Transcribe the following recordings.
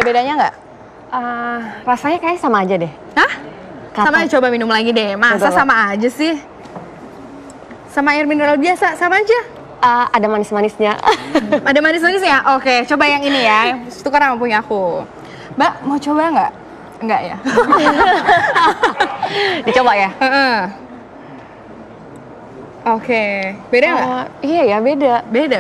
bedanya nggak? Rasanya kayak sama aja deh. Hah? Sama aja, coba minum lagi deh. Masa sama aja sih? Sama air mineral biasa, sama aja? Ada manis-manisnya. Ada manis-manisnya? Oke, coba yang ini ya. Tukar sama punya aku. Mbak, mau coba nggak? Enggak ya? Dicoba ya? Oke, beda nggak? Iya ya, beda.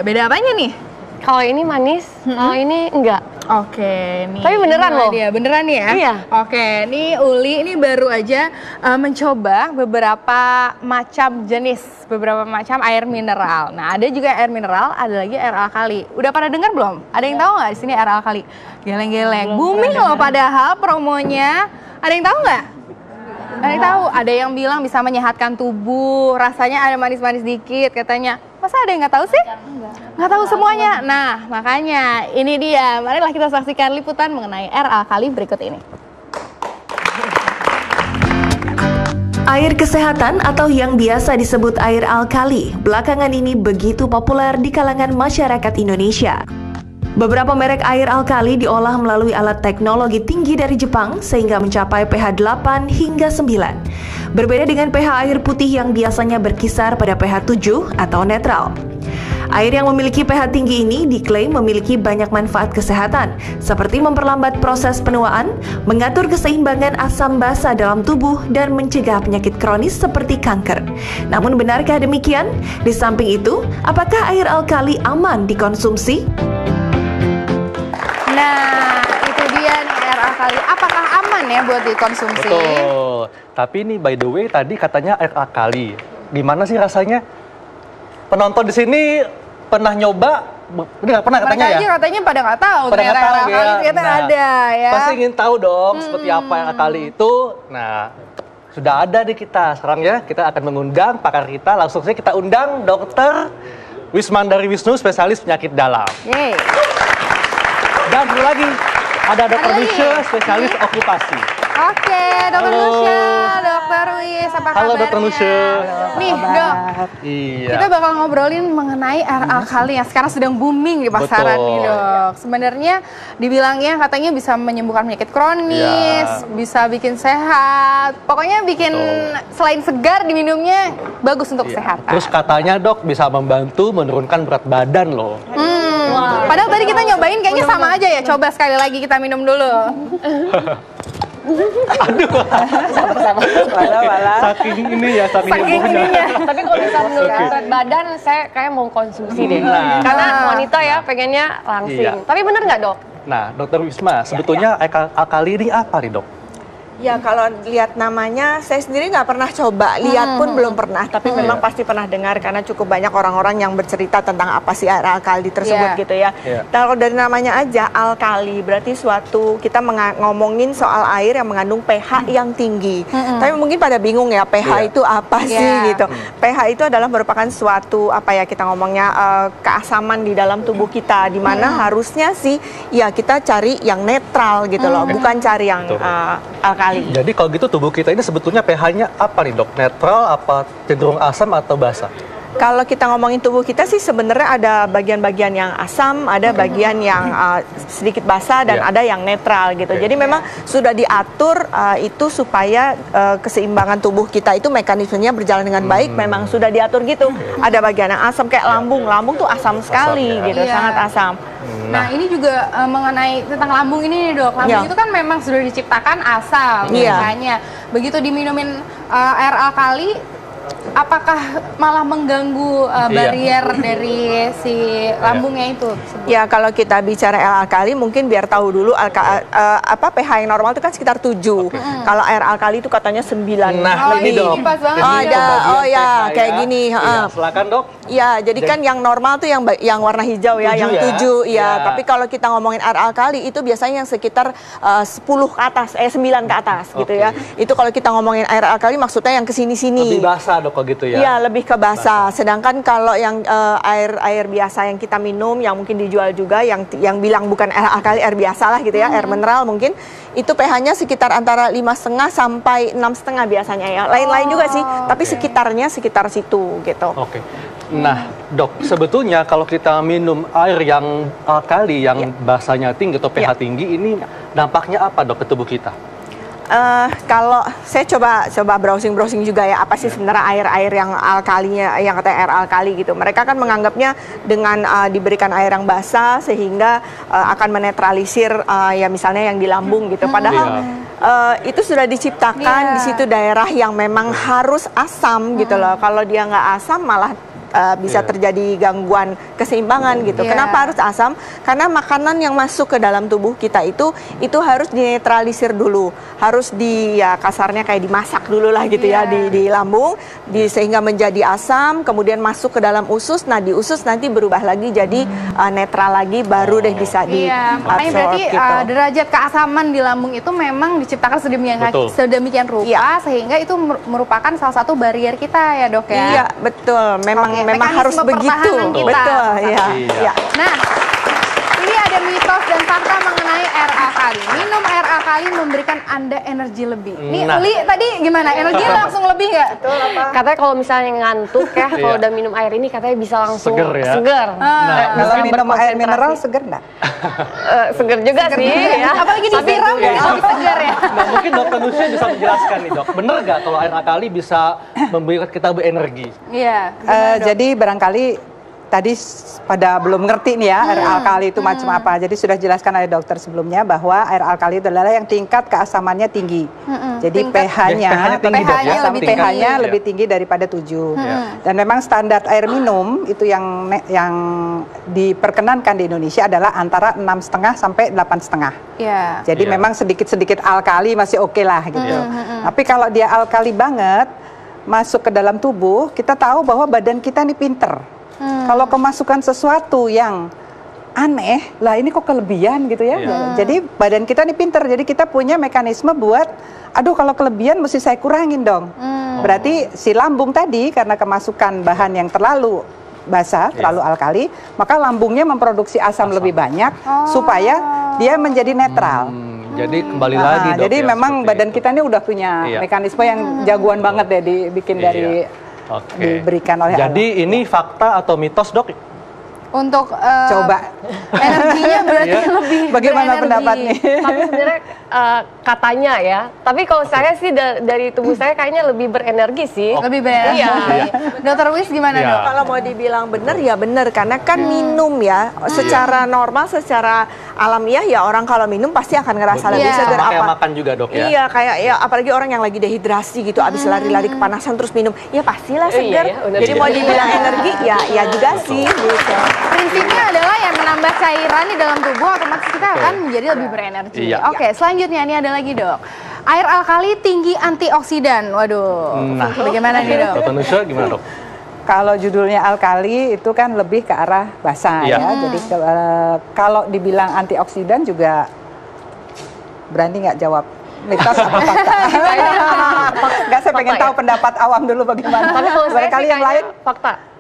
Beda apanya nih? Kalau ini manis, kalau ini enggak. Oke, nih. Tapi beneran loh. Dia beneran nih ya? Iya. Oke, nih Uli ini baru aja mencoba beberapa macam jenis, beberapa macam air mineral. Nah, ada juga air mineral, ada lagi air alkali. Udah pada dengar belum? Ada yang tahu nggak di sini air alkali? Geleng-geleng. Booming loh padahal promonya. Ada yang tahu nggak? Ada yang tahu? Ada yang bilang bisa menyehatkan tubuh, rasanya ada manis-manis dikit katanya. Masa ada yang nggak tahu sih? Nggak tahu semuanya. Nah, makanya ini dia. Marilah kita saksikan liputan mengenai air alkali berikut ini. Air kesehatan atau yang biasa disebut air alkali, belakangan ini begitu populer di kalangan masyarakat Indonesia. Beberapa merek air alkali diolah melalui alat teknologi tinggi dari Jepang sehingga mencapai pH 8 hingga 9. Berbeda dengan pH air putih yang biasanya berkisar pada pH 7 atau netral. Air yang memiliki pH tinggi ini diklaim memiliki banyak manfaat kesehatan, seperti memperlambat proses penuaan, mengatur keseimbangan asam basa dalam tubuh, dan mencegah penyakit kronis seperti kanker. Namun benarkah demikian? Di samping itu, apakah air alkali aman dikonsumsi? Nah, itu dia nih air alkali. Apakah aman ya buat dikonsumsi? Betul. Tapi ini by the way tadi katanya air alkali. Gimana sih rasanya? Penonton di sini pernah nyoba? Ini nggak pernah katanya Mereka aja katanya pada nggak tahu. Pada nggak tahu air alkali ternyata ada ya. Pasti ingin tahu dong seperti apa air alkali itu. Nah, sudah ada di kita. Sekarang ya kita akan mengundang pakar kita. Langsung saja kita undang Dr. Wismandari Wisnu, spesialis penyakit dalam. Yeay. Dan satu lagi ada Dr. Nusya, spesialis okupasi. Oke, Dr. Nusya, Dr. Wis, apa kabarnya? Halo Dr. Nusya. Nih Dok, Iya. kita bakal ngobrolin mengenai air alkali yang sekarang sedang booming di pasaran nih Dok. Sebenarnya dibilangnya katanya bisa menyembuhkan penyakit kronis, bisa bikin sehat. Pokoknya bikin selain segar diminumnya bagus untuk kesehatan. Terus katanya Dok bisa membantu menurunkan berat badan loh. Padahal tadi kita nyobain kayaknya sama aja ya. Coba sekali lagi kita minum dulu. Saking ini ya, saking ininya. Tapi kalau misalnya menurut berat badan, saya kayak mau konsumsi deh. Karena wanita ya pengennya langsing. Iya. Tapi bener nggak Dok? Nah, Dokter Wisma, sebetulnya alkali ini apa nih Dok? Ya kalau lihat namanya, saya sendiri nggak pernah coba, lihat pun belum pernah. Tapi memang pasti pernah dengar karena cukup banyak orang-orang yang bercerita tentang apa sih air alkali tersebut gitu ya. Kalau dari namanya aja alkali, berarti suatu kita ngomongin soal air yang mengandung pH yang tinggi. Tapi mungkin pada bingung ya pH itu apa sih gitu. pH itu adalah merupakan suatu apa ya kita ngomongnya keasaman di dalam tubuh kita, di mana harusnya sih ya kita cari yang netral gitu loh, bukan cari yang alkali. Jadi kalau gitu tubuh kita ini sebetulnya pH-nya apa nih Dok? Netral, apa cenderung asam atau basa? Kalau kita ngomongin tubuh kita sih sebenarnya ada bagian-bagian yang asam, ada bagian yang sedikit basah dan ada yang netral gitu. Jadi memang sudah diatur itu supaya keseimbangan tubuh kita itu mekanismenya berjalan dengan baik. Memang sudah diatur gitu. Ada bagian yang asam kayak lambung. Lambung tuh asam sekali gitu, sangat asam. Nah ini juga mengenai tentang lambung ini nih Dok. Lambung itu kan memang sudah diciptakan asam biasanya. Begitu diminumin air alkali, apakah malah mengganggu barrier dari si lambungnya itu? Ya kalau kita bicara air alkali mungkin biar tahu dulu pH yang normal itu kan sekitar 7. Kalau air alkali itu katanya 9. Nah, ini Dok. Pas banget. Kayak gini. Silakan Dok. Ya, jadi kan yang normal tuh yang warna hijau ya, yang 7 ya. Tapi kalau kita ngomongin air alkali itu biasanya yang sekitar 10 ke atas, 9 ke atas gitu ya. Itu kalau kita ngomongin air alkali maksudnya yang kesini-sini. Lebih basah Dok kalau gitu ya. Iya, lebih ke basah. Sedangkan kalau yang air biasa yang kita minum, yang mungkin dijual juga, yang bilang bukan air alkali, air biasa lah gitu ya, air mineral mungkin, itu pH-nya sekitar antara 5,5 sampai 6,5 biasanya ya. Lain-lain juga sih, tapi sekitarnya sekitar situ gitu. Oke. Nah, Dok, sebetulnya kalau kita minum air yang alkali, yang basanya tinggi atau pH tinggi, ini dampaknya apa dok ke tubuh kita? Kalau saya coba browsing juga ya, apa sih sebenarnya air-air yang alkalinya, yang katanya air alkali gitu. Mereka kan menganggapnya dengan diberikan air yang basah sehingga akan menetralisir ya misalnya yang di lambung gitu. Padahal itu sudah diciptakan di situ daerah yang memang harus asam gitu loh. Kalau dia nggak asam malah bisa terjadi gangguan keseimbangan gitu. Kenapa harus asam? Karena makanan yang masuk ke dalam tubuh kita itu harus dinetralisir dulu, harus ya kasarnya kayak dimasak dulu lah gitu ya di lambung, sehingga menjadi asam, kemudian masuk ke dalam usus. Nah di usus nanti berubah lagi jadi netral lagi, baru deh bisa makanya berarti gitu. Derajat keasaman di lambung itu memang diciptakan sedemikian rupa sehingga itu merupakan salah satu barrier kita ya dok ya. Iya betul, memang harus begitu. Betul, ya. Nah, ini ada mitos dan fakta mengenai air alkali. Minum air alkali memberikan Anda energi lebih. Nih, Uli tadi gimana? Energi langsung lebih nggak? Katanya kalau misalnya ngantuk ya, kalau udah minum air ini katanya bisa langsung seger. Kalau minum air mineral seger nggak? Seger juga sih ya. Apalagi disiram lebih seger ya. Nah, mungkin dokter Nusia bisa menjelaskan nih dok, bener nggak kalau air alkali bisa memberikan kita berenergi? Iya. Jadi barangkali tadi pada belum ngerti nih ya air alkali itu macam apa. Jadi sudah jelaskan oleh dokter sebelumnya bahwa air alkali itu adalah yang tingkat keasamannya tinggi. Jadi pH-nya lebih tinggi daripada 7. Dan memang standar air minum itu yang diperkenankan di Indonesia adalah antara 6,5 sampai 8,5. Jadi memang sedikit-sedikit alkali masih oke lah gitu. Tapi kalau dia alkali banget masuk ke dalam tubuh, kita tahu bahwa badan kita ini pinter. Kalau kemasukan sesuatu yang aneh, lah ini kok kelebihan gitu ya. Jadi badan kita ini pinter, jadi kita punya mekanisme buat, aduh kalau kelebihan mesti saya kurangin dong. Berarti si lambung tadi karena kemasukan bahan yang terlalu basah, terlalu alkali, maka lambungnya memproduksi asam lebih banyak supaya dia menjadi netral. Jadi kembali lagi dok. Jadi memang badan kita ini udah punya mekanisme yang jagoan banget deh dibikin dari diberikan oleh Jadi Allah. ini fakta atau mitos dok? Untuk coba energinya berarti lebih bagaimana berenergi. pendapatnya? Tapi sebenarnya katanya ya. Tapi kalau saya sih dari tubuh saya kayaknya lebih berenergi sih. Lebih berenergi. Dokter Wis gimana dok? Kalau mau dibilang benar ya benar, karena kan minum ya secara normal, secara alamiah ya orang kalau minum pasti akan ngerasa lebih segar. Kayak makan juga dok ya? Iya kayak ya apalagi orang yang lagi dehidrasi gitu, abis lari-lari kepanasan terus minum, ya pastilah segar. Jadi mau dibilang energi ya juga sih gitu. Prinsipnya adalah yang menambah cairan di dalam tubuh otomatis kita akan menjadi lebih berenergi. Oke, selanjutnya ini ada lagi dok. Air alkali tinggi antioksidan. Waduh, bagaimana nih dok? Dokter Nusia gimana dok? Kalau judulnya alkali itu kan lebih ke arah basah ya. Jadi kalau dibilang antioksidan juga berani nggak jawab mitos apa fakta? Nggak, saya pengen tahu pendapat awam dulu bagaimana. Tapi kalau saya barangkali yang lain fakta.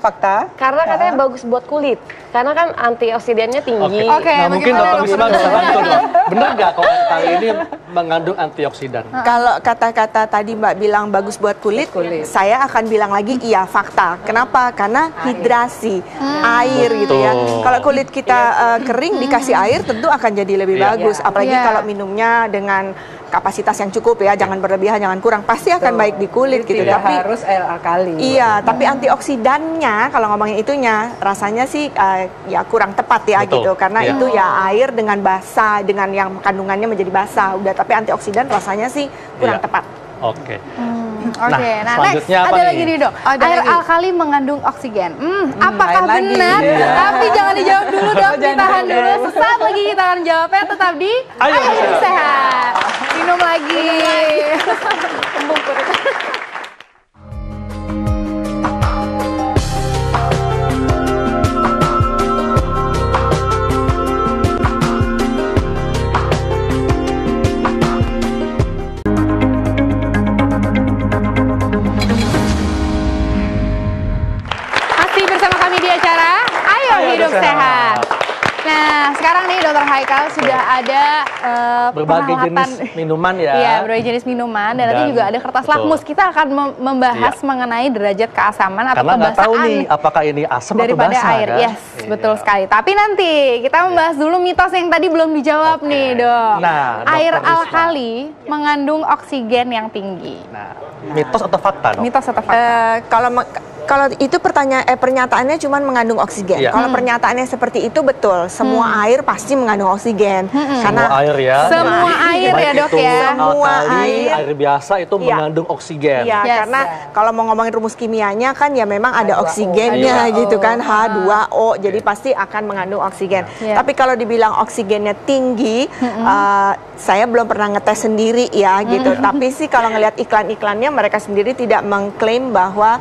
Fakta? Karena katanya bagus buat kulit. Karena kan antioksidannya tinggi. Nah mungkin dokter Wisma bisa bantu dong. Benar nggak kalau kali ini mengandung antioksidan? Kalau kata-kata tadi Mbak bilang bagus buat kulit, saya akan bilang lagi iya fakta. Kenapa? Karena hidrasi, air gitu ya. Kalau kulit kita kering dikasih air tentu akan jadi lebih bagus. Apalagi kalau minumnya dengan kapasitas yang cukup ya, jangan berlebihan, jangan kurang, pasti akan baik di kulit gitu. Tidak Tapi harus air alkali. iya, tapi antioksidannya kalau ngomongin itunya rasanya sih ya kurang tepat ya gitu, karena itu ya air dengan basah, dengan yang kandungannya menjadi basah udah, tapi antioksidan rasanya sih kurang tepat. Oke. Nah next ada lagi nih dok. Air alkali mengandung oksigen. Apakah benar? Tapi jangan dijawab dulu dok, ditahan dulu. Sesaat lagi kita akan jawabnya, tetap di Ayo Hidup Sehat. Minum lagi. Masih bersama kami di acara Ayo Hidup Sehat. Nah, sekarang nih Dokter Haikal sudah ada berbagai jenis minuman ya. Iya, berbagai jenis minuman dan nanti juga ada kertas lakmus. Kita akan membahas mengenai derajat keasaman atau karena nggak tahu kebasaan nih apakah ini asam atau daripada basa air. kan? Yes, betul sekali. Tapi nanti kita membahas dulu mitos yang tadi belum dijawab nih, Dok. Nah, air Dr. alkali mengandung oksigen yang tinggi. Nah, mitos atau fakta, Dok? Mitos atau fakta? Kalau itu pernyataannya cuma mengandung oksigen. Iya. Kalau pernyataannya seperti itu betul, semua air pasti mengandung oksigen. Karena semua air ya. Semua air ya, Dok ya. Semua air biasa itu mengandung oksigen. Iya, karena kalau mau ngomongin rumus kimianya kan ya memang ada oksigennya gitu kan, H2O. Jadi pasti akan mengandung oksigen. Tapi kalau dibilang oksigennya tinggi, saya belum pernah ngetes sendiri ya gitu. Tapi sih kalau ngelihat iklan-iklannya mereka sendiri tidak mengklaim bahwa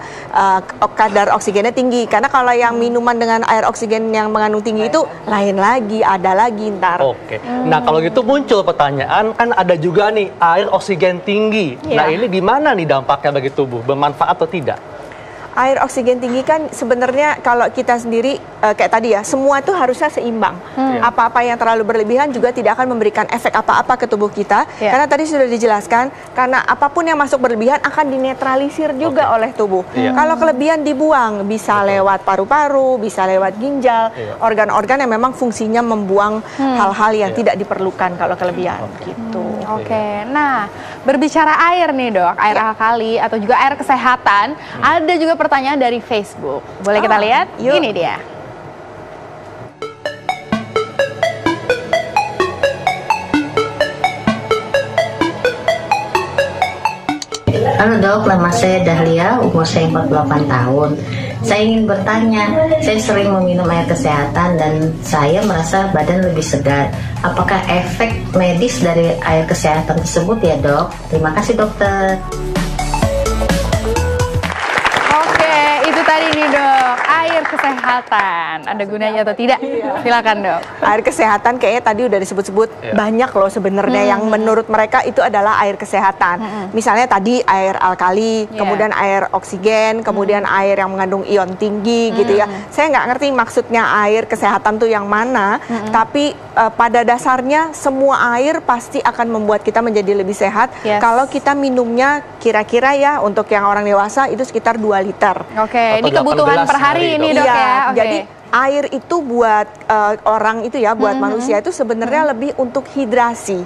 kadar oksigennya tinggi, karena kalau yang minuman dengan air oksigen yang mengandung tinggi itu lain lagi, ada lagi ntar. Oke. Nah kalau gitu muncul pertanyaan, kan ada juga nih air oksigen tinggi. Nah ini di mana nih dampaknya bagi tubuh, bermanfaat atau tidak? Air oksigen tinggi kan sebenarnya kalau kita sendiri kayak tadi ya, semua itu harusnya seimbang. Apa-apa yang terlalu berlebihan juga tidak akan memberikan efek apa-apa ke tubuh kita. Karena tadi sudah dijelaskan, karena apapun yang masuk berlebihan akan dinetralisir juga oleh tubuh. Kalau kelebihan dibuang, bisa lewat paru-paru, bisa lewat ginjal, organ-organ yang memang fungsinya membuang hal-hal yang tidak diperlukan kalau kelebihan gitu. Oke, nah berbicara air nih, Dok, air alkali atau juga air kesehatan, ada juga pertanyaan dari Facebook. Boleh kita lihat? Yuk. Ini dia. Halo Dok, nama saya Dahlia, umur saya 48 tahun. Saya ingin bertanya, saya sering meminum air kesehatan dan saya merasa badan lebih segar. Apakah efek medis dari air kesehatan tersebut ya, Dok? Terima kasih, dokter. Tadi nih, Dok, air kesehatan ada gunanya atau tidak? Silakan, Dok. Air kesehatan kayaknya tadi udah disebut-sebut banyak loh sebenarnya yang menurut mereka itu adalah air kesehatan. Misalnya tadi air alkali, kemudian air oksigen, kemudian air yang mengandung ion tinggi gitu ya. Saya nggak ngerti maksudnya air kesehatan tuh yang mana, tapi pada dasarnya semua air pasti akan membuat kita menjadi lebih sehat kalau kita minumnya kira-kira ya untuk yang orang dewasa itu sekitar 2 liter. Oke, ini kebutuhan per hari ini, Dok ya. Jadi air itu buat orang itu ya, buat manusia itu sebenarnya lebih untuk hidrasi.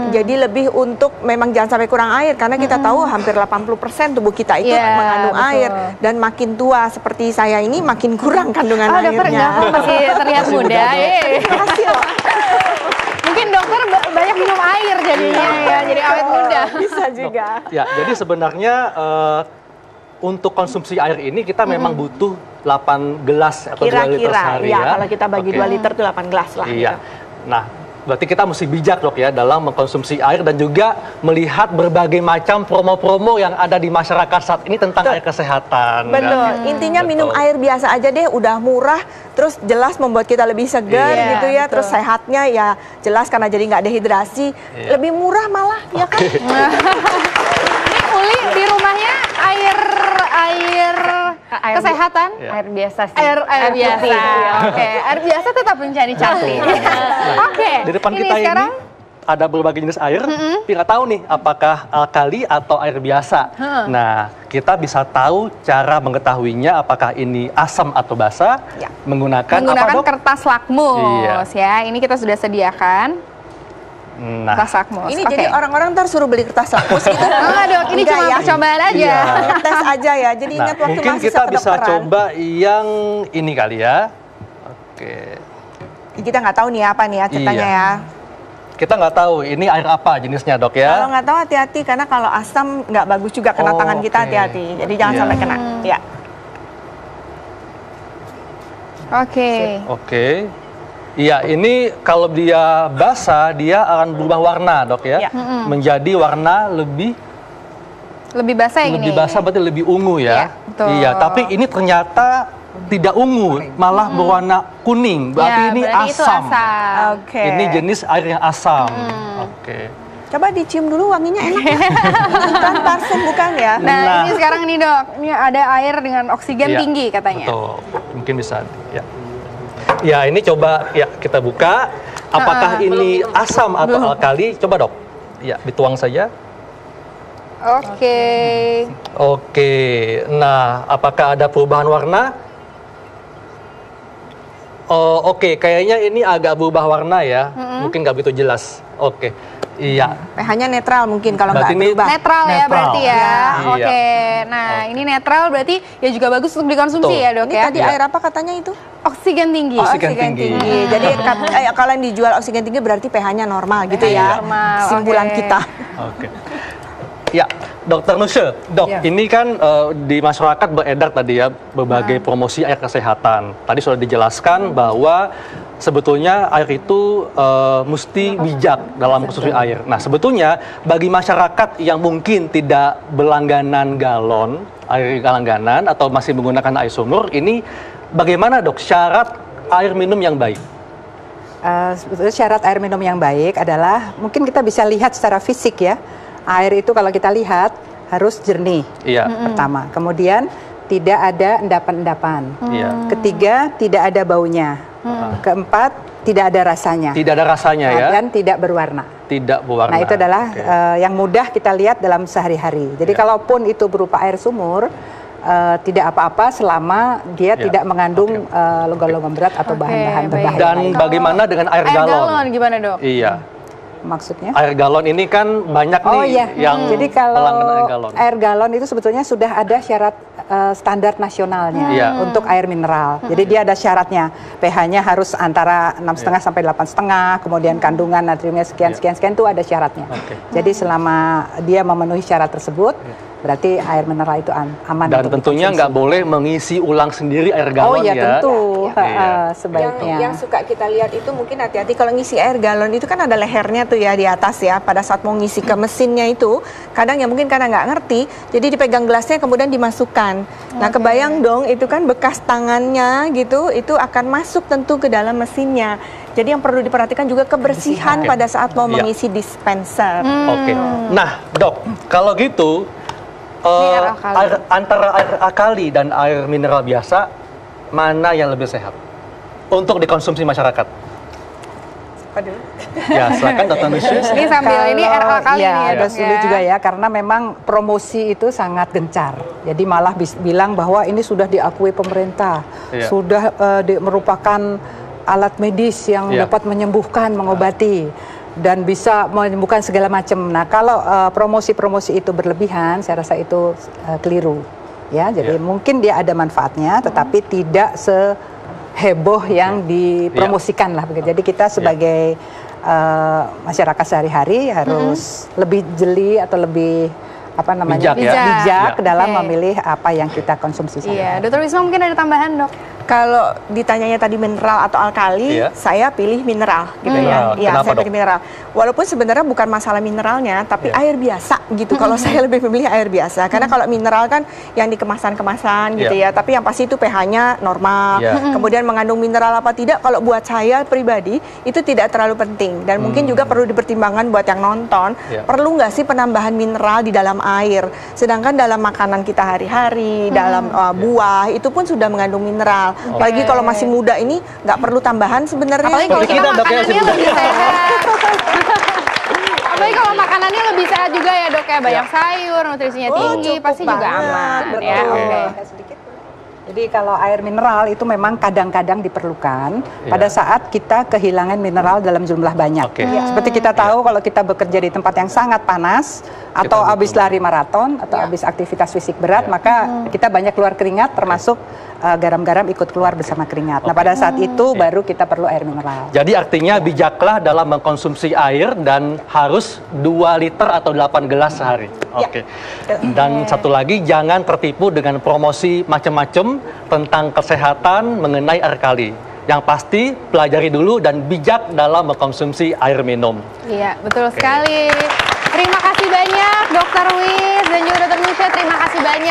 Jadi lebih untuk memang jangan sampai kurang air, karena kita tahu hampir 80% tubuh kita itu mengandung air, dan makin tua seperti saya ini makin kurang kandungan airnya. Dokter masih terlihat muda. Mungkin dokter banyak minum air jadinya ya, jadi awet muda. Bisa juga. Ya, jadi sebenarnya untuk konsumsi air ini kita memang butuh 8 gelas atau 2 liter sehari ya. Kalau kita bagi 2 liter itu 8 gelas lah. Iya. Gitu. Nah, berarti kita mesti bijak, Dok ya, dalam mengkonsumsi air dan juga melihat berbagai macam promo-promo yang ada di masyarakat saat ini tentang air kesehatan. Betul. Intinya minum air biasa aja deh, udah murah, terus jelas membuat kita lebih segar gitu ya, terus sehatnya ya jelas karena jadi nggak dehidrasi, lebih murah malah ya kan. Uli di rumahnya air kesehatan, air biasa sih. Air biasa. Oke, air biasa tetap menjadi cantik. Oke. Di depan kita sekarang ini ada berbagai jenis air, tapi nggak tahu nih apakah alkali atau air biasa. Nah, kita bisa tahu cara mengetahuinya apakah ini asam atau basa menggunakan apa, Dok? Kertas lakmus ya. Ini kita sudah sediakan. Nah, kertas lakmus. Ini jadi orang-orang ntar suruh beli kertas lakmus gitu. Dok, ini cuma percobaan aja. Tes aja ya. Jadi ingat waktu mungkin masih kita bisa coba yang ini kali ya. Oke. Kita nggak tahu nih apa nih ya ceritanya ya. Kita nggak tahu ini air apa jenisnya, Dok ya. Kalau nggak tahu hati-hati, karena kalau asam nggak bagus juga kena tangan kita, hati-hati. Jadi jangan sampai kena. Ya. Oke. Iya, ini kalau dia basah, dia akan berubah warna, Dok ya. Menjadi warna lebih basah yang lebih ini. basah berarti lebih ungu ya. Iya, tapi ini ternyata tidak ungu, malah berwarna kuning. Berarti ini asam. Ini jenis air yang asam. Coba dicium dulu wanginya enak. Bukan parfum bukan ya? Nah, ini sekarang nih, Dok. Ini ada air dengan oksigen tinggi katanya. Betul. Mungkin bisa ya. Ya, ini coba ya kita buka. Apakah ini asam atau alkali? Coba dok. Ya, dituang saja. Oke. Oke. Nah, apakah ada perubahan warna? Oh, oke. Kayaknya ini agak berubah warna ya. Mungkin nggak begitu jelas. Oke. Iya. pH-nya netral mungkin kalau nggak berubah. Netral ya berarti ya. Iya. Oke. Nah, ini netral berarti ya juga bagus untuk dikonsumsi ya, Dok Ini ya. tadi air apa katanya itu? Oksigen tinggi. Oksigen tinggi. Jadi kalau yang dijual oksigen tinggi berarti pH-nya normal gitu ya. Normal, Kesimpulan oke. kita. Oke. Ya, Dokter Nusya, dok, ini kan di masyarakat beredar tadi ya berbagai promosi air kesehatan. Tadi sudah dijelaskan bahwa sebetulnya air itu mesti bijak dalam konsumsi air. Nah, sebetulnya bagi masyarakat yang mungkin tidak berlangganan galon, air langganan atau masih menggunakan air sumur, ini bagaimana dok syarat air minum yang baik? Sebetulnya syarat air minum yang baik adalah mungkin kita bisa lihat secara fisik ya. Air itu kalau kita lihat harus jernih. Iya. Pertama, kemudian tidak ada endapan-endapan. Iya. Ketiga, tidak ada baunya. Keempat, tidak ada rasanya. Tidak ada rasanya ya. Dan tidak berwarna. Tidak berwarna. Nah, itu adalah yang mudah kita lihat dalam sehari-hari. Jadi kalaupun itu berupa air sumur, tidak apa-apa selama dia tidak mengandung logam-logam berat atau bahan-bahan berbahaya. Dan bagaimana dengan air galon? Air galon gimana, Dok? Iya. Maksudnya? Air galon ini kan banyak yang jadi kalau pelanggan air galon itu sebetulnya sudah ada syarat standar nasionalnya untuk air mineral. Jadi dia ada syaratnya, pH-nya harus antara 6,5 sampai 8,5, kemudian kandungan natriumnya sekian itu ada syaratnya. Jadi selama dia memenuhi syarat tersebut, berarti air mineral itu aman. Dan tentunya nggak boleh mengisi ulang sendiri air galon ya. Tentu. Sebaiknya. Yang suka kita lihat itu mungkin hati-hati kalau ngisi air galon itu kan ada lehernya tuh ya di atas ya. Pada saat mau ngisi ke mesinnya itu, kadang ya mungkin karena nggak ngerti, jadi dipegang gelasnya kemudian dimasukkan. Nah, kebayang dong itu kan bekas tangannya gitu, itu akan masuk tentu ke dalam mesinnya. Jadi yang perlu diperhatikan juga kebersihan pada saat mau mengisi dispenser. Oke. Nah, dok, kalau gitu antara air alkali dan air mineral biasa, mana yang lebih sehat untuk dikonsumsi masyarakat? Aduh. Ya, silakan Dr. Nusya. Ini sambil ini air alkali ya, nih ya, ada Dok sulit ya. juga ya, karena memang promosi itu sangat gencar. Jadi malah bilang bahwa ini sudah diakui pemerintah, sudah merupakan alat medis yang dapat menyembuhkan, mengobati, dan bisa menyembuhkan segala macam. Nah, kalau promosi-promosi itu berlebihan, saya rasa itu keliru. Ya, jadi mungkin dia ada manfaatnya, tetapi tidak seheboh yang dipromosikan lah. Jadi kita sebagai masyarakat sehari-hari harus lebih jeli atau lebih bijak dalam memilih apa yang kita konsumsi. Iya, Dr. Wisma mungkin ada tambahan, Dok? Kalau ditanyanya tadi mineral atau alkali, saya pilih mineral gitu ya. Iya, saya pilih mineral. Walaupun sebenarnya bukan masalah mineralnya, tapi air biasa gitu. Kalau saya lebih memilih air biasa, karena kalau mineral kan yang di kemasan-kemasan gitu ya. Tapi yang pasti itu pH-nya normal. Kemudian mengandung mineral apa tidak, kalau buat saya pribadi itu tidak terlalu penting. Dan mungkin juga perlu dipertimbangkan buat yang nonton, perlu nggak sih penambahan mineral di dalam air? Sedangkan dalam makanan kita hari-hari, dalam buah itu pun sudah mengandung mineral. Apalagi kalau masih muda ini nggak perlu tambahan sebenarnya. Apalagi kalau kita makanannya lebih sehat. Apalagi kalau makanannya lebih sehat juga ya, Dok ya, banyak sayur, nutrisinya tinggi, pasti juga aman ya. Jadi kalau air mineral itu memang kadang-kadang diperlukan pada saat kita kehilangan mineral dalam jumlah banyak. Seperti kita tahu kalau kita bekerja di tempat yang sangat panas atau habis lari maraton atau habis aktivitas fisik berat, maka kita banyak keluar keringat, termasuk garam-garam ikut keluar bersama keringat. Nah, pada saat itu baru kita perlu air mineral. Jadi artinya bijaklah dalam mengkonsumsi air dan harus 2 liter atau 8 gelas sehari. Dan satu lagi, jangan tertipu dengan promosi macam-macam tentang kesehatan mengenai air kali. Yang pasti pelajari dulu dan bijak dalam mengkonsumsi air minum. Iya, betul sekali. Terima kasih banyak Dr. Wis dan juga Dr. Nusya, terima kasih banyak.